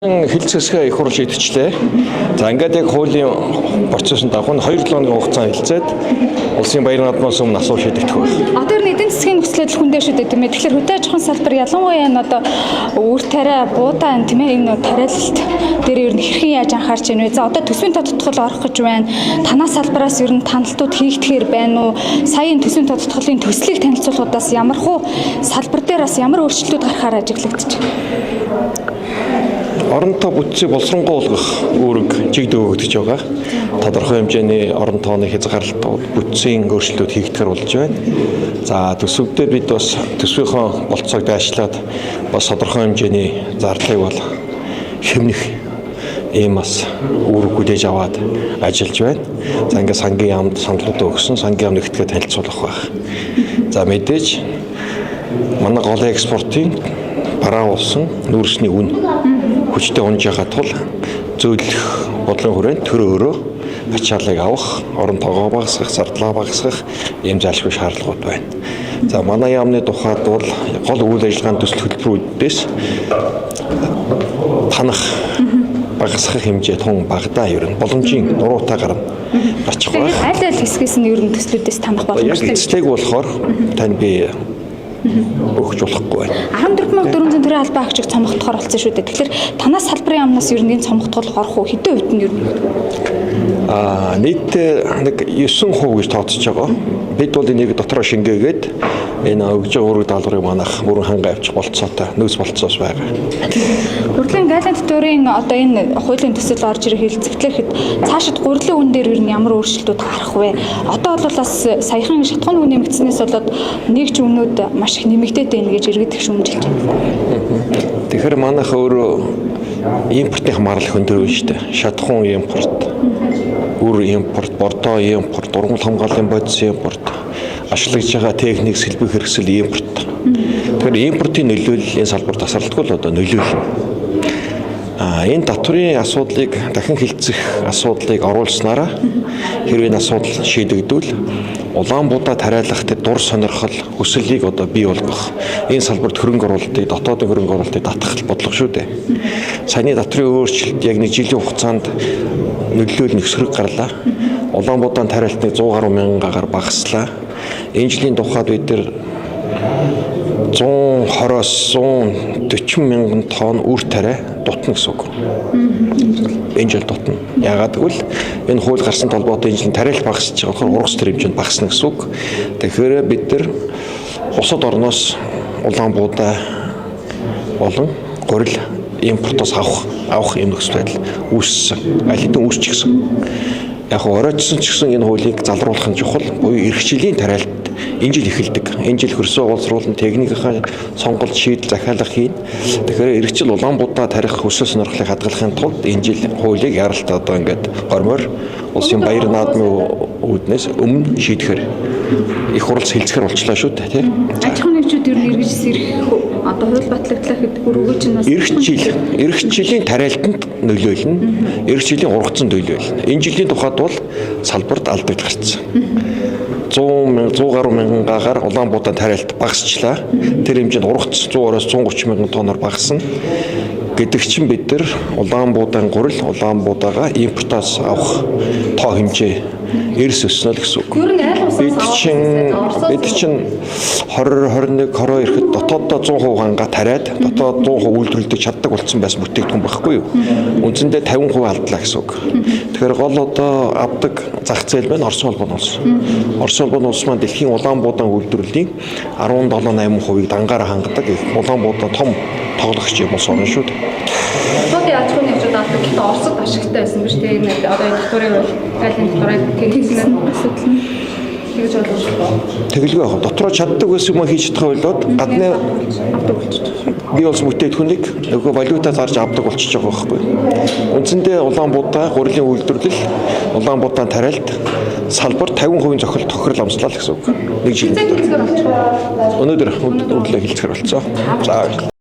Хилцэсгээ их хурж идчихлээ. За ингээд яг хуулийн процессын дагуу 2 7 өдрийн хугацаанд хилцээд улсын баяр наадмаас өмнө асуу шийдэгдэх байна. Одоо эдийн засгийн нөхцөл байдал хүндээ шүү дээ тийм ээ. Тэгэхээр хөдөө аж ахуйн салбар ялангуяа энэ одоо үр тариа, буудаа энэ тийм ээ энэ тариалалт дээр ер нь хэрхэн яаж анхаарч байна вэ? За одоо төсвийн тодтгол орох гэж байна. Танаа салбараас ер нь таналтууд хийгдэхээр байна уу? Саяын төсвийн тодтголын төслийг танилцуулгуудаас ямар хуу салбар дээр бас ямар өөрчлөлтүүд гарахаар ажиглагдчих. Оронтой бүтцийг боловсронгуй болгох үүрэг чигдээ өгөгдөж байгаа. Тодорхой хэмжээний орон тооны хязгаарлалтууд бүтцийн өөрчлөлтүүд хийгдэхэр болж байна. За төсөвдөө бид бас төсвийнхөө болцоог дайшлаад бас тодорхой хэмжээний зарлалыг бол хэмнэх ийм бас үүрэг хүлээж аваад ажиллаж байна. За ингээд сангийн яамд саналуудаа өгсөн, сангийн яам нэгтгээ танилцуулах байх. За мэдээж манай голын экспортын бараа болсон нүүрсний үн хүчтэй унжихад тул зөөлөх бодлогын хүрээнд төр өөрөө ачааллыг авах, орон тоогоо багасгах, зардлаа багасгах ийм зайлшгүй шаардлагууд байна. За манай яамны тухайд бол гол үйл ажиллагааны төсөл хөтөлбөрүүдээс танах багасгах хэмжээ тун багадаа ер нь боломжийн нуруутай гарна гарчих байх. Аль аль хэсгээс нь ер нь төслүүдээс танах боломжтой. Яг эцлэг болохоор тань би өгч болохгүй байна. 14,400 төгрөгийн албан хаагчийг цомгохдохоор болсон шүү дээ. Тэгэхээр танаас салбарын яамнаас ер нь энэ цомгохдол орох уу? Хэдэн хувьд нь ер нь? Нийтдээ нэг 9% гэж тооцож байгаа. Бид бол энийг дотроо шингээгээд энэ өгж байгаа үүрэг даалгаврыг манайх бүрэн хангаа авчих болцоотой нөөц болцоос байгаа. Гурилын гайлант төрийн одоо энэ хуулийн төсөл орж ирэх хэлцэгдлэхэд цаашид гурилын үн дээр ер нь ямар өөрчлөлтүүд гарах вэ? Одоо бол бас саяхан шатхууны үн нэмэгдснээс болоод нэгж өмнөд маш их нэмэгдээд байна гэж иргэдэг шүүмжилж байна. Тэгэхээр манайх өөрөө импортын хамаарлах өндөр байна шүү дээ. Шатхуун импорт, үр импорт, бордоо импорт, ургамал хамгааллын бодис импорт, ашиглаж байгаа техник сэлбэг хэрэгсэл импорт. Тэгэхээр импортын нөлөөлөл энэ салбар тасралтгүй л одоо нөлөөлнө. Энэ татврын асуудлыг дахин хилцэх асуудлыг оруулснараа хэрвээ энэ асуудал шийдэгдвэл Улаанбуудаа тариалах дур сонирхол хүслийг одоо бий болгох энэ салбарт хөрөнгө оруулалтыг дотоодын хөрөнгө оруулалтыг татах бодлого шүү дээ. Саяны татврын өөрчлөлт яг нэг жилийн хугацаанд нөлөөлөл нөхсөрөг гарлаа. Улаанбуудаа тариалтыг 100 гаруй мянгаар багаслаа. Энэ жилийн тухайд бид нар 120-оос 140 мянган тонн үр тариа дутна гэсэн үг. Энэ жил дутна. Яагаад гэвэл энэ хууль гарсан толгойд энэ жил тариалт багасч байгаа болохоор ургас төр хэмжээнд багасна гэсэн үг. Тэгэхээр бид нар бусад орноос Улаанбуудаа болон гурил импортоос авах юм нөхцөл байдал үүссэн. Аль хэдийн үүсчихсэн. Яг оройтсон ч гэсэн энэ хуулийг залруулах нь чухал. Буюу эх жилийн тариалт энэ жил эхэлдэг. Энэ жил хөрсөө боловсруулалтын техникийнхаа сонголт шийдэл захиалга хийн. Тэгэхээр эх жил Улаанбуудаа тарих хүсэл сонирхлыг хадгалахын тулд энэ жил хуулийг яралт одоо ингээд гормоор улсын баяр наадмын үүднээс өмнө шийдэхээр их хурлс хэлцэхэр болчлаа шүү дээ тий. Аж ахуйн нэгжүүд ер нь эргэж сэрэх одоо хууль батлагдлаа хэд бүр өгөөч нь бас эх жилийн тариалтанд нөлөөлнө. Эх жилийн ургацсан нөлөөлнө. Энэ жилийн тухайд бол салбарт алдагд гарсан. 100 гаруй мянгаар Улаанбуудаа тариалт багасчлаа. Тэр хэмжээнд ургац 100-оос 130 мянган тонноор багасна. Гэдэг чинь бид нар Улаанбуудаан гурил Улаанбуудаага импортоос авах тоо хэмжээ эрс өснө л гэсэн үг. Бид чинь 2021 20 ирэхэд дотооддоо 100% хангаа тариад дотоод 100% үйлдвэрлэдэг чаддаг болсон байсан бүтээгдэхүүн байхгүй юу? Үндсэндээ 50% алдлаа гэсэн үг. Тэгэхээр гол одоо авдаг зах зээл байна Орос улбаны улс. Орос улбаны улс маань дэлхийн Улаанбуудаан үйлдвэрлэлийн 17-8%-ийг дангаараа хангадаг Улаанбуудаа том тоглогч юм болсон шүү дээ. Хотын аж ахуйн нэгжүүд авдаг гэхдээ Оросд ашигтай байсан биз дээ. Энэ одоо энэ татврын гайлын татварыг техникийн асуудал нь тэгж болгох. Тэгэлгүй яг дотроо чаддаг байсан юм хийж чадах байлоод гадны авдаг болчихж байна. Би улс бүтээгдэхүүнийг нөгөө валютаа зарж авдаг болчихж байгаа байхгүй. Үндсэндээ Улаанбуудаа гурилын үйлдвэрлэл Улаанбуудаа тариалт салбар 50% зохил тохирол амслаа л гэсэн үг. Нэг жил. Өнөөдөр хэлцээр болцоо. За